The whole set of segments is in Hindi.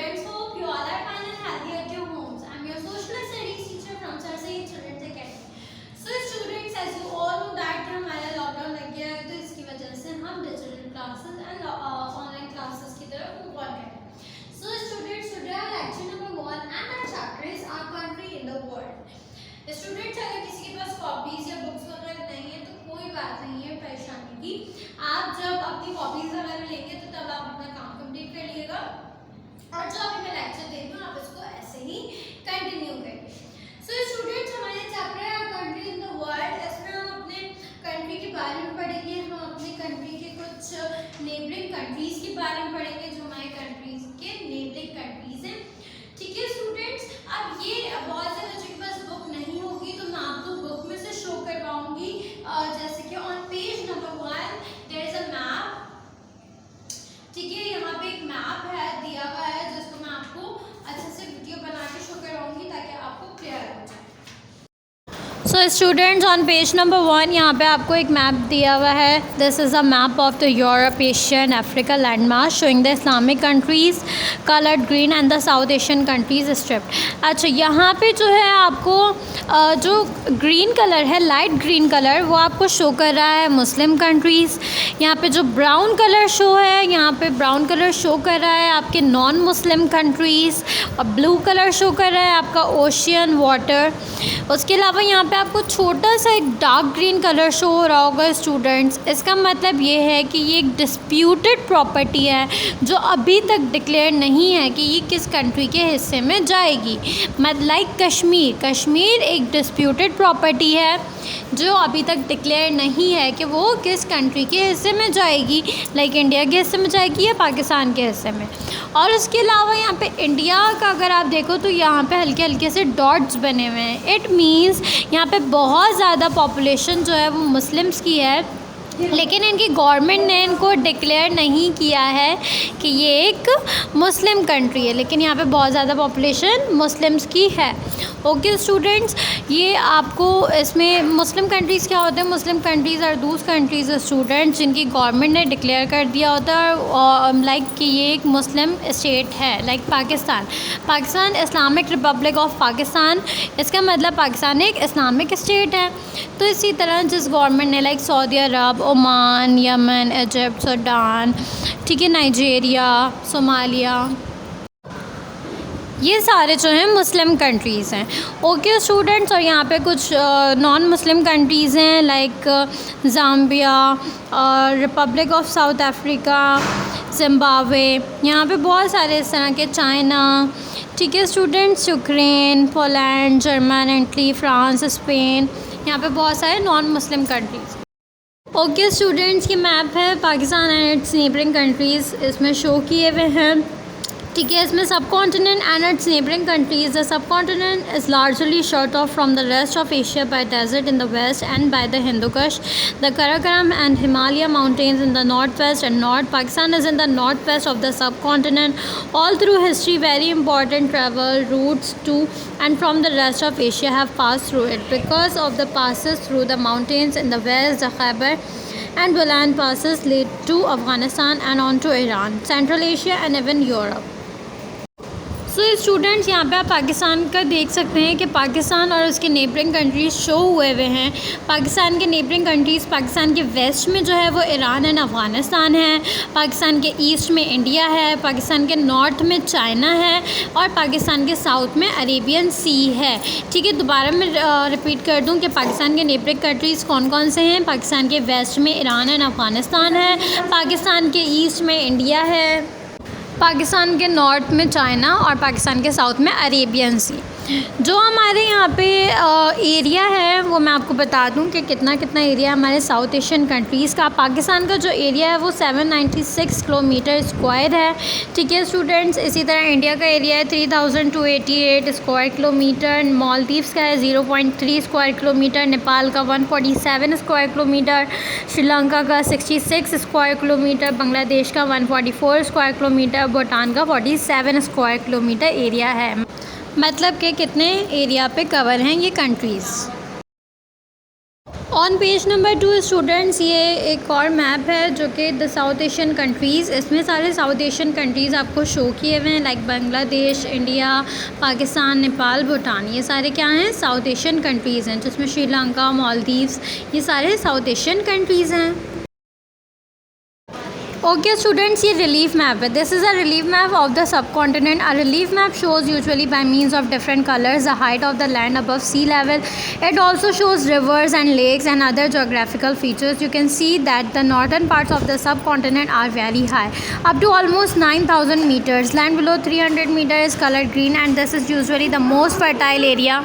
students, hope you all are fine and healthy at your homes. I'm your social studies teacher from Sir Said Children's Academy. So students, as you all know that हमारा लॉकडाउन लग गया है, तो इसकी वजह से हम digital classes and online classes की तरफ मूव ऑन करें. So students, today our lecture number 1 and our chapter is our country in the world. Students, अगर किसी के पास कॉपीज या बुक्स वगैरह नहीं है तो कोई बात नहीं है परेशानी की. आप जब अपनी कॉपीज वगैरह लेंगे तो तब आप अपना काम कंप्लीट कर लीजिएगा, और जो अभी मैं लेक्चर दे रही हूँ आप इसको ऐसे ही कंटिन्यू करेंगे. सो स्टूडेंट्स, हमारे चैप्टर है कंट्री इन द वर्ल्ड. इसमें हम अपने कंट्री के बारे में पढ़ेंगे. हम अपने कंट्री के कुछ नेबरिंग कंट्रीज के बारे में पढ़ेंगे जो हमारे कंट्रीज के नेबरिंग कंट्रीज हैं. ठीक है स्टूडेंट्स, अब ये बहुत से बच्चों के पास बुक नहीं होगी तो मैं आपको बुक में से शो करवाऊंगी. जैसे कि on page number 1 there is a map. ठीक है, यहाँ पे एक मैप है दिया हुआ है जिसको मैं आपको अच्छे से वीडियो बना के शो कराऊंगी ताकि आपको क्लियर हो जाए. So students, on page number 1 यहाँ पे आपको एक मैप दिया हुआ है. This is a map of the Europe, Asian, Africa land mass showing the Islamic countries coloured green and the South Asian countries striped. अच्छा, यहाँ पे जो है आपको जो ग्रीन कलर है, लाइट ग्रीन कलर, वो आपको शो कर रहा है मुस्लिम कंट्रीज़. यहाँ पे जो ब्राउन कलर शो है, यहाँ पे ब्राउन कलर शो कर रहा है आपके नॉन मुस्लिम कंट्रीज़, और ब्लू कलर शो कर रहा है आपका ओशियन वाटर. उसके अलावा यहाँ पे आपको छोटा सा एक डार्क ग्रीन कलर शो हो रहा होगा स्टूडेंट्स. इसका मतलब ये है कि ये एक डिस्प्यूटेड प्रॉपर्टी है जो अभी तक डिक्लेयर नहीं है कि ये किस कंट्री के हिस्से में जाएगी. लाइक कश्मीर एक डिस्प्यूटेड प्रॉपर्टी है जो अभी तक डिक्लेयर नहीं है कि वो किस कंट्री के हिस्से में जाएगी. लाइक इंडिया के हिस्से में जाएगी या पाकिस्तान के हिस्से में. और उसके अलावा यहाँ पे इंडिया का अगर आप देखो तो यहाँ पे हल्के हल्के से डॉट्स बने हुए हैं. इट मीन्स यहाँ पे बहुत ज़्यादा पॉपुलेशन जो है वो मुस्लिम्स की है, लेकिन इनकी गवर्नमेंट ने इनको डिक्लेयर नहीं किया है कि ये एक मुस्लिम कंट्री है, लेकिन यहाँ पे बहुत ज़्यादा पॉपुलेशन मुस्लिम्स की है. ओके स्टूडेंट्स, ये आपको इसमें मुस्लिम कंट्रीज़ क्या होते हैं? मुस्लिम कंट्रीज़ आर दूस कंट्रीज़ स्टूडेंट्स जिनकी गवर्नमेंट ने डिक्लेयर कर दिया होता है लाइक कि ये एक मुस्लिम स्टेट है. Like Pakistan Islamic Republic of Pakistan, इसका मतलब पाकिस्तान एक इस्लामिक स्टेट है. तो इसी तरह जिस गवर्नमेंट ने लाइक सऊदी अरब, ओमान, यमन, इजिप्ट, सूडान, ठीक है, नाइजीरिया, सोमालिया, ये सारे जो हैं मुस्लिम कंट्रीज़ हैं. ओके स्टूडेंट्स, और यहाँ पे कुछ नॉन मुस्लिम कंट्रीज़ हैं like Zambia, Republic of south Africa, Zimbabwe, यहाँ पे बहुत सारे इस तरह के, चाइना. ठीक है students, Ukraine, Poland, German, Italy, France, Spain, यहाँ पे बहुत सारे non Muslim countries. Okay students, ये मैप है Pakistan and its neighbouring countries, इसमें शो किए हुए हैं. ठीक है, इसमें subcontinent and its neighbouring countries. The subcontinent is largely shut off from the rest of Asia by desert in the west and by the Hindu Kush, the Karakoram and Himalaya mountains in the north west and north. Pakistan is in the north west of the subcontinent. All through history very important travel routes to and from the rest of Asia have passed through it. Because of the passes through the mountains in the west, the Khyber and Bolan passes lead to Afghanistan and on to Iran, Central Asia and even Europe. So students, यहाँ पे आप पाकिस्तान का देख सकते हैं कि पाकिस्तान और उसके नेबरिंग कंट्रीज़ शो हुए हैं. पाकिस्तान के नेबरिंग कंट्रीज़, पाकिस्तान के वेस्ट में जो है वो ईरान एंड अफ़गानिस्तान है, पाकिस्तान के ईस्ट में इंडिया है, पाकिस्तान के नॉर्थ में चाइना है, और पाकिस्तान के साउथ में अरेबियन सी है. ठीक है, दोबारा मैं रिपीट कर दूँ कि पाकिस्तान के नेबरिंग कंट्रीज़ कौन कौन से हैं. पाकिस्तान के वेस्ट में ईरान एंड अफ़गानिस्तान है, पाकिस्तान के ईस्ट में इंडिया है, पाकिस्तान के नॉर्थ में चाइना, और पाकिस्तान के साउथ में अरेबियन सी. जो हमारे यहाँ पे एरिया है वो मैं आपको बता दूँ कि कितना एरिया हमारे साउथ एशियन कंट्रीज़ का. पाकिस्तान का जो एरिया है वो 796 किलोमीटर स्क्वायर है. ठीक है स्टूडेंट्स, इसी तरह इंडिया का एरिया है 3288 स्क्वायर किलोमीटर. मालदीव्स का है 0.3 स्क्वायर किलोमीटर. नेपाल का 147 स्क्वायर किलोमीटर. श्रीलंका का 66 स्क्वायर किलोमीटर. बांग्लादेश का 144 स्क्वायर किलोमीटर. भूटान का 47 स्क्वायर किलोमीटर एरिया है. मतलब कि कितने एरिया पे कवर हैं ये countries. On page number 2 students, ये एक और मैप है जो कि द साउथ एशियन कंट्रीज़, इसमें सारे साउथ एशियन कंट्रीज़ आपको शो किए हुए हैं, लाइक बांग्लादेश, इंडिया, पाकिस्तान, नेपाल, भूटान। ये सारे क्या हैं? साउथ एशियन कंट्रीज़ हैं, जिसमें श्रीलंका, मालदीव्स, ये सारे साउथ एशियन कंट्रीज़ हैं। ओके स्टूडेंट्स, ये रिलीफ मैप है। This is a relief map of the सब continent. A relief map shows usually by means of different colors the height of the land above sea level. It also shows rivers and lakes and other geographical features. You can see that the northern parts of the subcontinent are very high, up to almost 9,000 meters. Land below 300 meters is colored green, and this is usually the most fertile area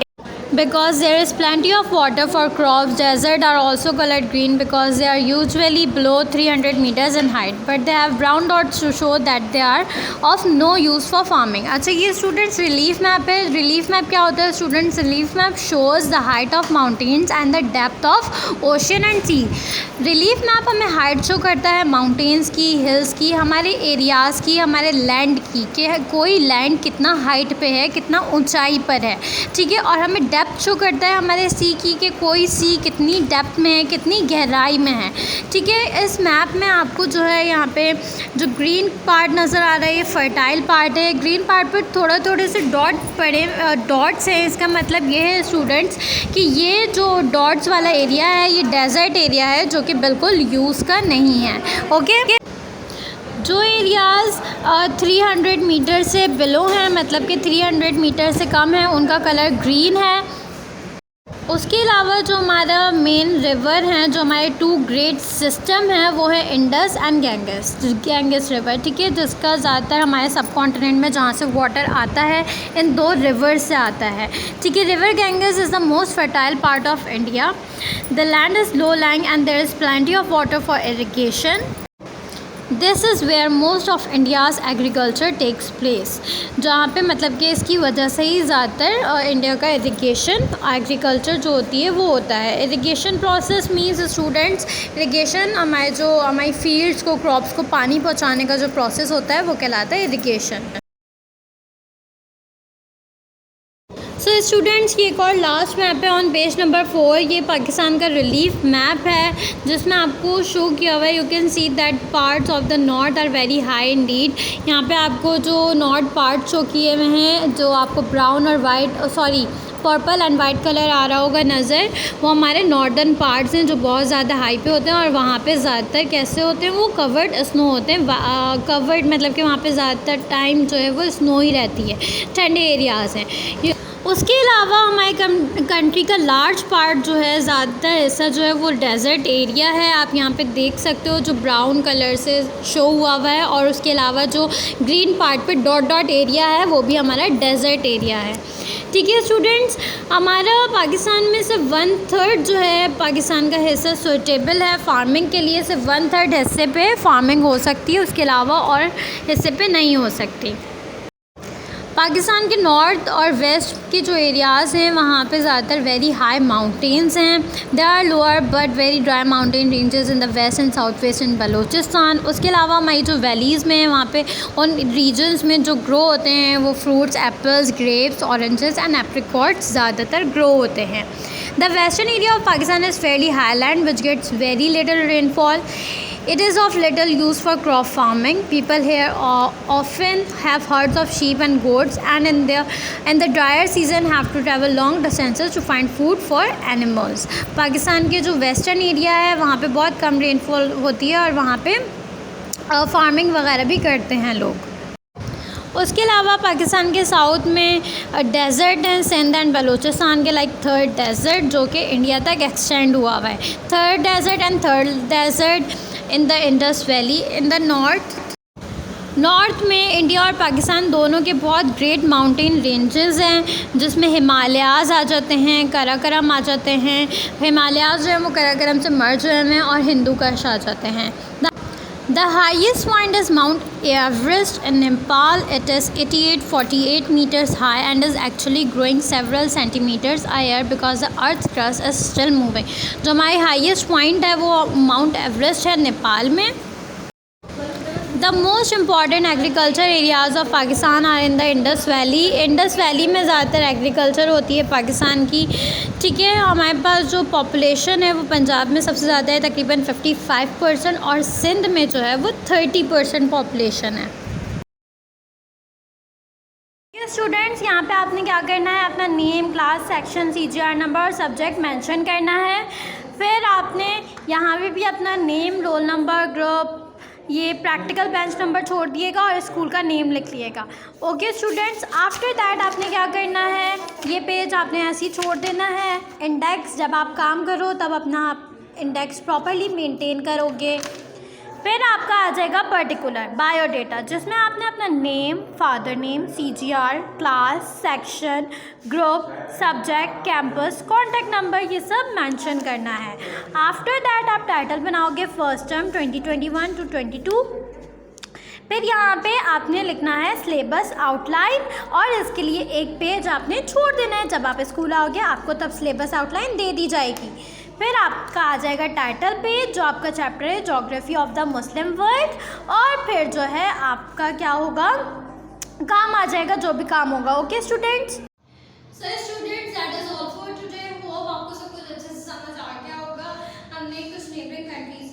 because there is plenty of water for crops. Desert are also colored green because they are usually below 300 meters in height, but they have brown dots to show that they are of no use for farming. अच्छा, ये स्टूडेंट्स रिलीफ मैप है। रिलीफ मैप क्या होता है students? Relief map shows the height of mountains and the depth of ocean and sea. Relief map हमें हाइट शो करता है माउंटेन्स की, हिल्स की, हमारे एरियाज़ की, हमारे लैंड की, कि कोई लैंड कितना हाइट पे है, कितना ऊंचाई पर है, ठीक है। और हमें डेप्थ शो करता है हमारे सी की, कि कोई सी कितनी डेप्थ में है, कितनी गहराई में है, ठीक है। इस मैप में आपको जो है यहाँ पे जो ग्रीन पार्ट नज़र आ रहा है, ये फर्टाइल पार्ट है। ग्रीन पार्ट पर थोड़े से डॉट्स हैं। इसका मतलब ये है स्टूडेंट्स कि ये जो डॉट्स वाला एरिया है, ये डेजर्ट एरिया है जो कि बिल्कुल यूज़ का नहीं है। ओके, जो एरियाज़ 300 मीटर से बिलो हैं, मतलब कि 300 मीटर से कम है, उनका कलर ग्रीन है। उसके अलावा जो हमारा मेन रिवर हैं, जो हमारे 2 ग्रेट सिस्टम हैं, वो है इंडस एंड गैंगस रिवर, ठीक है, जिसका ज़्यादातर हमारे सब कॉन्टिनेंट में जहाँ से वाटर आता है, इन 2 रिवर से आता है, ठीक है। River Ganges is the most fertile part of India. The land is low lying and there is plenty of water for irrigation. This is where most of India's agriculture takes place, जहाँ पे मतलब कि इसकी वजह से ही ज़्यादातर इंडिया का इरिगेशन, एग्रीकल्चर जो होती है वो होता है। Irrigation process means students, irrigation हमारी फील्ड्स को, क्रॉप्स को पानी पहुँचाने का जो प्रोसेस होता है वो कहलाता है इरिगेशन। सो स्टूडेंट्स, ये एक और लास्ट मैप है ऑन पेज नंबर 4। ये पाकिस्तान का रिलीफ मैप है जिसमें आपको शो किया हुआ है, you can see that parts of the north are very high indeed. यहाँ पे आपको जो नॉर्थ पार्ट शो किए हुए हैं, जो आपको ब्राउन और पर्पल एंड वाइट कलर आ रहा होगा नज़र, वो हमारे नॉर्दर्न पार्ट्स हैं जो बहुत ज़्यादा हाई पे होते हैं, और वहाँ पे ज़्यादातर कैसे होते हैं, वो कवर्ड स्नो होते हैं। कवर्ड मतलब कि वहाँ पे ज़्यादातर टाइम जो है वो स्नो ही रहती है, ठंडे एरियाज़ हैं। उसके अलावा हमारे कंट्री का लार्ज पार्ट जो है, ज़्यादातर हिस्सा जो है वो डेज़र्ट एरिया है। आप यहाँ पे देख सकते हो जो ब्राउन कलर से शो हुआ है, और उसके अलावा जो ग्रीन पार्ट पे डॉट एरिया है वो भी हमारा डेज़र्ट एरिया है, ठीक है स्टूडेंट्स। हमारा पाकिस्तान में से 1/3 जो है पाकिस्तान का हिस्सा सूटेबल है फार्मिंग के लिए। सिर्फ 1/3 हिस्से पे फार्मिंग हो सकती है, उसके अलावा और हिस्से पे नहीं हो सकती। पाकिस्तान के नॉर्थ और वेस्ट के जो एरियाज़ हैं, वहाँ पे ज़्यादातर वेरी हाई माउंटेन्स हैं। They are lower but very dry mountain ranges in the west and south west in Baluchistan. उसके अलावा हमारी जो वैलीज़ में, वहाँ पे उन रीजन्स में जो ग्रो होते हैं वो fruits, apples, grapes, oranges and apricots ज़्यादातर ग्रो होते हैं। The western area of Pakistan is fairly highland which gets very little rainfall. It is of little use for crop farming. People here often have herds of sheep and goats, and in the drier season have to travel long distances to find food for animals. Pakistan के जो वेस्टर्न एरिया है वहाँ पे बहुत कम रेनफॉल होती है, और वहाँ पे फार्मिंग वगैरह भी करते हैं लोग। उसके अलावा पाकिस्तान के साउथ में डेज़र्ट हैं, सिंध एंड बलूचिस्तान के, लाइक 3rd डेज़र्ट जो कि इंडिया तक एक्सटेंड हुआ है। 3rd desert and 3rd desert in the Indus valley in the north में इंडिया और पाकिस्तान दोनों के बहुत ग्रेट माउंटेन रेंजेस हैं, जिसमें हिमालयाज़ आ जाते हैं, कराकोरम आ जाते हैं। हिमालयाज़ जो है वो कराकोरम से मर्ज हुए हैं, और हिंदू कुश आ जाते हैं। The highest point is Mount Everest in Nepal. It is 8848 meters high and is actually growing several centimeters a year because the Earth's crust is still moving. जो हमारी highest point है वो माउंट एवरेस्ट है नेपाल में। The most important agriculture areas of Pakistan are in the Indus valley. Indus valley में ज़्यादातर एग्रीकल्चर होती है पाकिस्तान की, ठीक है। हमारे पास जो पॉपुलेशन है वो पंजाब में सबसे ज़्यादा है, तकरीबन 55%, और सिंध में जो है वो 30% पॉपुलेशन है। स्टूडेंट्स, यहाँ पे आपने क्या करना है, अपना name, class, section, CGR number और सब्जेक्ट मेंशन करना है। फिर आपने यहाँ पे भी अपना नेम, रोल नंबर, ग्रुप, ये प्रैक्टिकल बेंच नंबर छोड़ दिएगा और स्कूल का नेम लिख लिएगा। ओके स्टूडेंट्स, आफ्टर दैट आपने क्या करना है, ये पेज आपने ऐसे ही छोड़ देना है। इंडेक्स, जब आप काम करो तब अपना इंडेक्स प्रॉपरली मेंटेन करोगे। फिर आपका आ जाएगा पर्टिकुलर बायोडेटा, जिसमें आपने अपना name, father name, CGR, class, section, group, subject, campus, contact number, ये सब मेंशन करना है। आफ्टर दैट आप टाइटल बनाओगे फर्स्ट टर्म 2021 to 22। फिर यहाँ पे आपने लिखना है सिलेबस आउटलाइन, और इसके लिए एक पेज आपने छोड़ देना है। जब आप स्कूल आओगे आपको तब सिलेबस आउटलाइन दे दी जाएगी। फिर आपका आ जाएगा टाइटल पेज, जो आपका चैप्टर है geography of the Muslim world, और फिर जो है आपका क्या होगा, काम आ जाएगा, जो भी काम होगा। Okay students, so students, that is all for today. Hope आपको सब कुछ अच्छे से समझ आ गया होगा। हमने कुछ नेबरिंग कंट्रीज